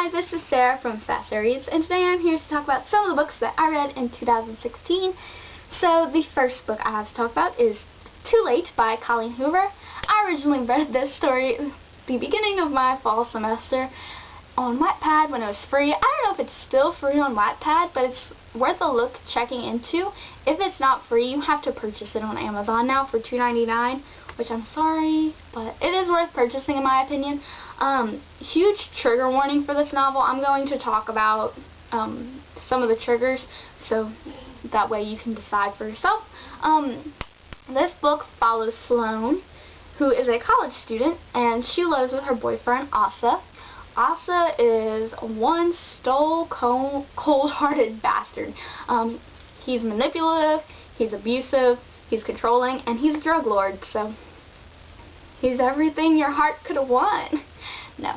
guys, this is Sarah from Sassy Reads, and today I'm here to talk about some of the books that I read in 2016. So the first book I have to talk about is Too Late by Colleen Hoover. I originally read this story at the beginning of my fall semester on Wattpad when it was free. I don't know if it's still free on Wattpad, but it's worth a look checking into. If it's not free, you have to purchase it on Amazon now for $2.99, which I'm sorry, but it is worth purchasing in my opinion. Huge trigger warning for this novel. I'm going to talk about some of the triggers so that way you can decide for yourself. This book follows Sloane, who is a college student, and she lives with her boyfriend Asa. Asa is one cold-hearted bastard. He's manipulative, he's abusive, he's controlling, and he's a drug lord, so he's everything your heart could have want. No.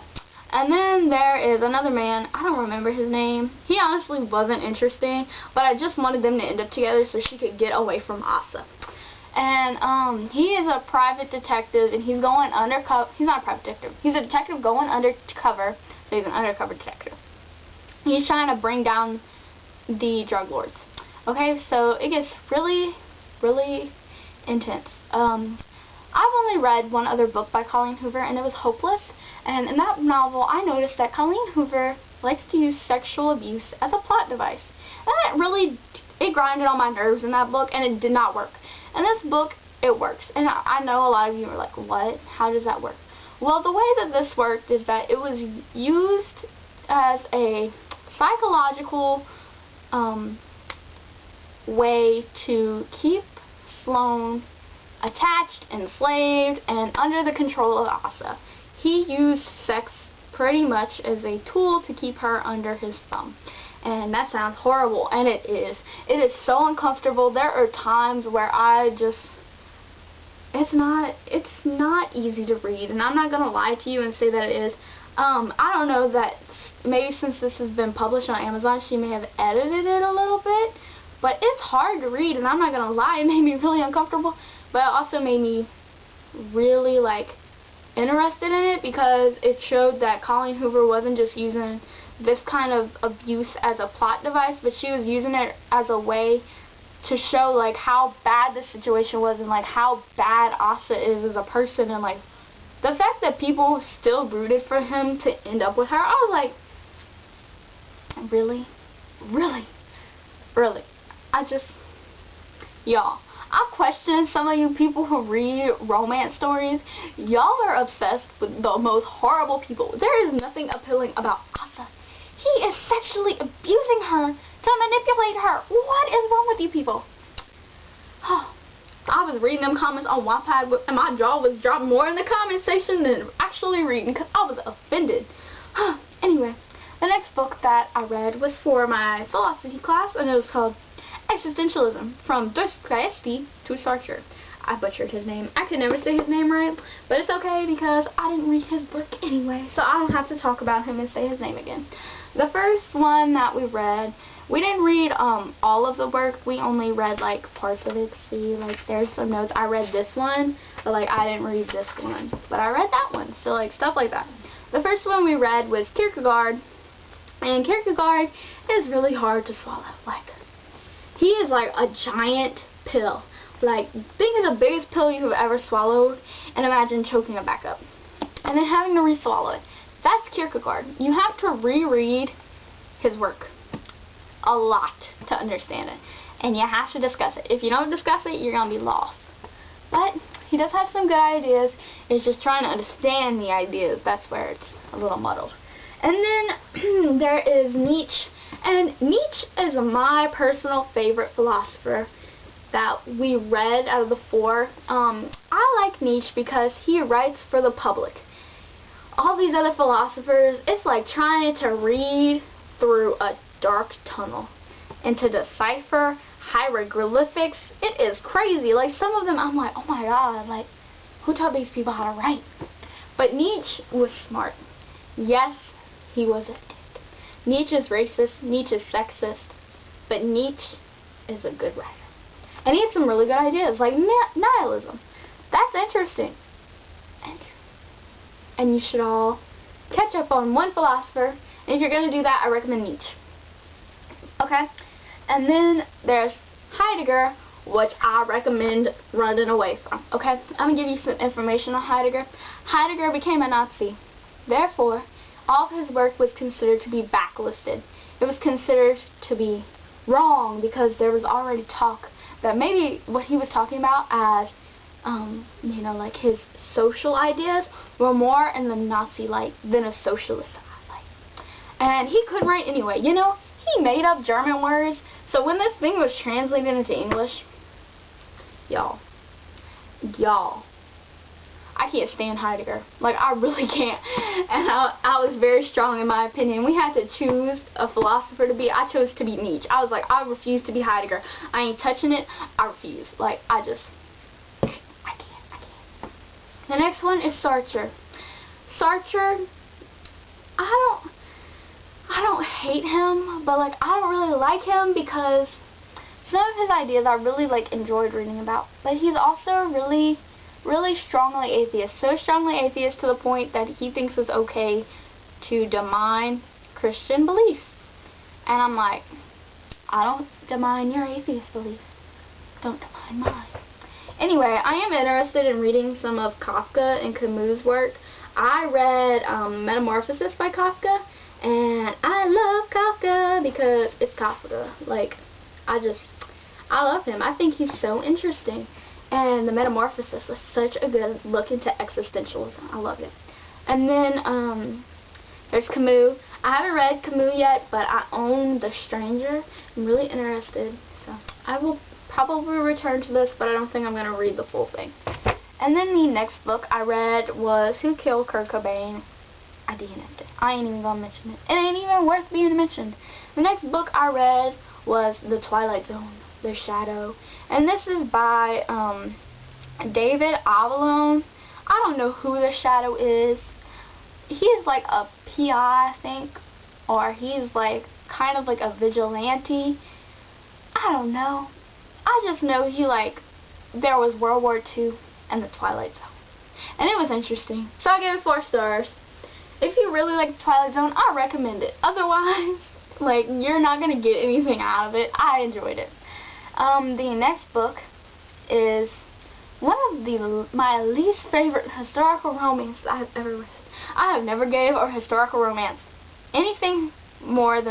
And then there is another man, I don't remember his name. He honestly wasn't interesting, but I just wanted them to end up together so she could get away from Asa. And he is a private detective, and he's going undercover. He's not a private detective. He's a detective going undercover, so he's an undercover detective. He's trying to bring down the drug lords. Okay, so it gets really, really intense. I've only read one other book by Colleen Hoover, and it was Hopeless. And in that novel, I noticed that Colleen Hoover likes to use sexual abuse as a plot device. And it grinded on my nerves in that book, and it did not work. In this book, it works. And I know a lot of you are like, what? How does that work? Well, the way that this worked is that it was used as a psychological way to keep Sloane attached, enslaved, and under the control of Asa. He used sex pretty much as a tool to keep her under his thumb. And that sounds horrible, and it is. It is so uncomfortable. There are times where it's not easy to read, and I'm not going to lie to you and say that it is. I don't know that maybe since this has been published on Amazon, she may have edited it a little bit, but it's hard to read, and I'm not going to lie, it made me really uncomfortable, but it also made me really, interested in it because it showed that Colleen Hoover wasn't just using this kind of abuse as a plot device, but she was using it as a way to show how bad the situation was and how bad Asa is as a person, and the fact that people still rooted for him to end up with her. I was like, really? Y'all, I question some of you people who read romance stories. Y'all are obsessed with the most horrible people. There is nothing appealing about Asa. He is sexually abusing her to manipulate her. What is wrong with you people? I was reading them comments on Wattpad, and my jaw was dropped more in the comment section than actually reading because I was offended. Anyway, the next book that I read was for my philosophy class, and it was called Existentialism, From Dostoevsky to Sartre. I butchered his name. I could never say his name right, but it's okay because I didn't read his book anyway, so I don't have to talk about him and say his name again. The first one that we read, we didn't read all of the work. We only read parts of it. See, there's some notes. I read this one, but I didn't read this one, but I read that one. So stuff like that. The first one we read was Kierkegaard, and Kierkegaard is really hard to swallow. He is a giant pill. Think of the biggest pill you've ever swallowed, and imagine choking it back up and then having to re-swallow it. That's Kierkegaard. You have to reread his work a lot to understand it, and you have to discuss it. If you don't discuss it, you're going to be lost. But he does have some good ideas. It's just trying to understand the ideas. That's where it's a little muddled. And then there is Nietzsche. And Nietzsche is my personal favorite philosopher that we read out of the four. I like Nietzsche because he writes for the public. All these other philosophers, it's like trying to read through a dark tunnel and to decipher hieroglyphics. It is crazy. Some of them I'm like, oh my god, who taught these people how to write? But Nietzsche was smart. Yes, he was a dick. Nietzsche is racist, Nietzsche is sexist, but Nietzsche is a good writer. And he had some really good ideas, like nihilism. That's interesting. And you should all catch up on one philosopher, and if you're going to do that, I recommend Nietzsche. Okay? And then there's Heidegger, which I recommend running away from. Okay? I'm going to give you some information on Heidegger. Heidegger became a Nazi. Therefore, all of his work was considered to be backlisted. It was considered to be wrong because there was already talk that maybe what he was talking about as, you know, like his social ideas were more in the Nazi light than a socialist light. And he couldn't write anyway. You know, he made up German words. So when this thing was translated into English, y'all, I can't stand Heidegger. Like, I really can't. And I was very strong in my opinion. We had to choose a philosopher to be. I chose to be Nietzsche. I was like, I refuse to be Heidegger. I ain't touching it. I refuse. Like, I can't. The next one is Sartre. Sartre, I don't hate him, but like, I don't really like him because some of his ideas I really like enjoyed reading about. But he's also really strongly atheist. So strongly atheist to the point that he thinks it's okay to demine Christian beliefs. And I'm like, I don't demine your atheist beliefs. Don't demine mine. Anyway, I am interested in reading some of Kafka and Camus' work. I read Metamorphosis by Kafka, and I love Kafka because it's Kafka. Like, I love him. I think he's so interesting. And the Metamorphosis was such a good look into existentialism. I love it. And then there's Camus. I haven't read Camus yet, but I own The Stranger. I'm really interested. So I will probably return to this, but I don't think I'm going to read the full thing. And then the next book I read was Who Killed Kurt Cobain? I DNF'd it. I ain't even going to mention it. It ain't even worth being mentioned. The next book I read was The Twilight Zone, The Shadow. And this is by David Avallone. I don't know who The Shadow is. He's like a PI, I think. Or he's like kind of like a vigilante. I don't know. I just know there was World War II and the Twilight Zone. And it was interesting. So I gave it 4 stars. If you really like the Twilight Zone, I recommend it. Otherwise, like, you're not going to get anything out of it. I enjoyed it. The next book is one of my least favorite historical romances I've ever read. I have never gave a historical romance anything less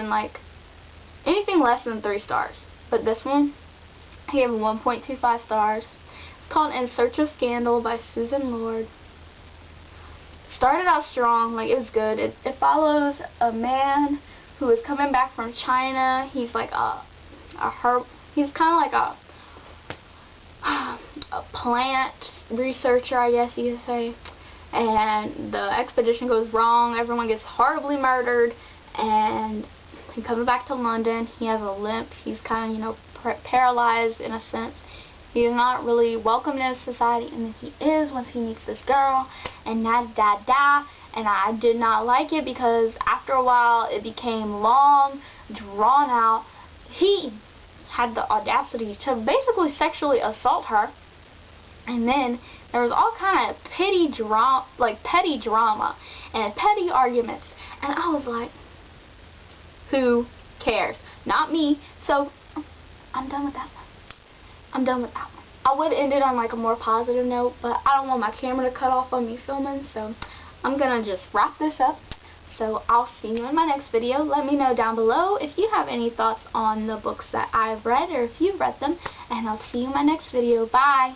than 3 stars. But this one, I gave 1.25 stars. It's called In Search of Scandal by Susan Lord. Started out strong, like, it was good. It follows a man who is coming back from China. He's like he's kind of like a plant researcher, I guess you could say. And the expedition goes wrong. Everyone gets horribly murdered, and he comes back to London. He has a limp. He's kind of, paralyzed in a sense. He's not really welcomed in society, and then he is once he meets this girl, and and I did not like it because after a while it became long, drawn out. He had the audacity to basically sexually assault her, and then there was all kind of petty drama and petty arguments, and I was like, who cares? Not me. So I'm done with that one. I would end it on like a more positive note, but I don't want my camera to cut off on me filming, so I'm gonna just wrap this up. So I'll see you in my next video. Let me know down below if you have any thoughts on the books that I've read or if you've read them, and I'll see you in my next video. Bye!